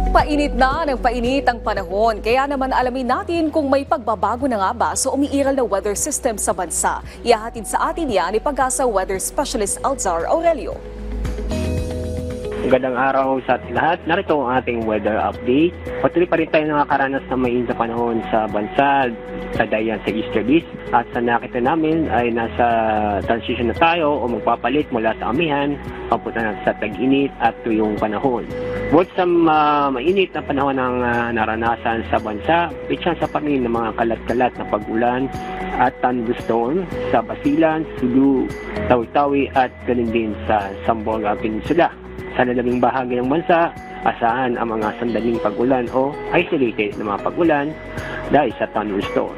Painit na ng painit ang panahon, kaya naman alamin natin kung may pagbabago na nga ba sa umiiral na weather system sa bansa. Ihahatid sa atin yan ni Pag-asa Weather Specialist Alzar Aurelio. Magandang araw sa ating lahat. Narito ang ating weather update. Patuloy pa rin tayo nakakaranas ng mainit na panahon sa bansa sa dayan sa easterlies. At sa nakita namin ay nasa transition na tayo o magpapalit mula sa amihan papunta na sa tag-init at tuyong panahon. Bukod sa mainit na panahon ng naranasan sa bansa, may tsansa pa rin ng mga kalat-kalat na pag-ulan at thunderstorm sa Basilan, Sulu, Tawi-Tawi at galing din sa Zamboanga Peninsula. Sa lalabing bahagi ng bansa, asahan ang mga sandaling pag-ulan o isolated na mga pag-ulan dahil sa thunderstorm.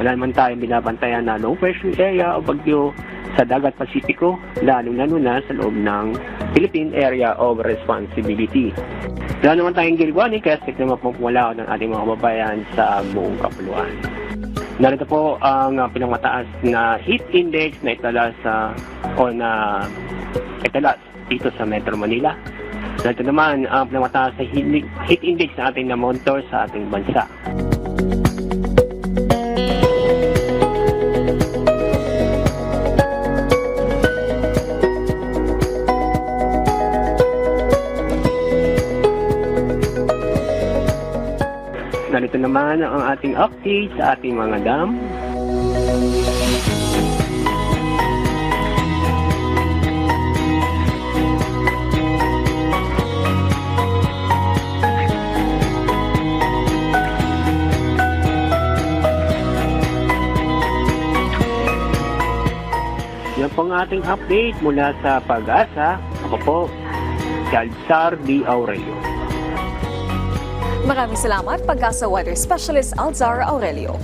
Wala naman tayong binabantayan na low pressure area o bagyo sa dagat Pasipiko, lalo-lalo na sa loob ng Philippine Area of Responsibility. Wala naman tayong gilguani kaya stick na mapapumula ng ating mga kababayan sa buong kapuluan. Narito po ang pinamataas na heat index na italas dito sa Metro Manila. Narito naman ang pinamataas na heat index na ating na-monitor sa ating bansa. Narito naman ang ating update sa ating mga dam. Yan po ang ating update mula sa Pag-asa. Ako po, si Alzar D. Aurelio. Maraming salamat, Pag-asa Weather Specialist Alzar Aurelio.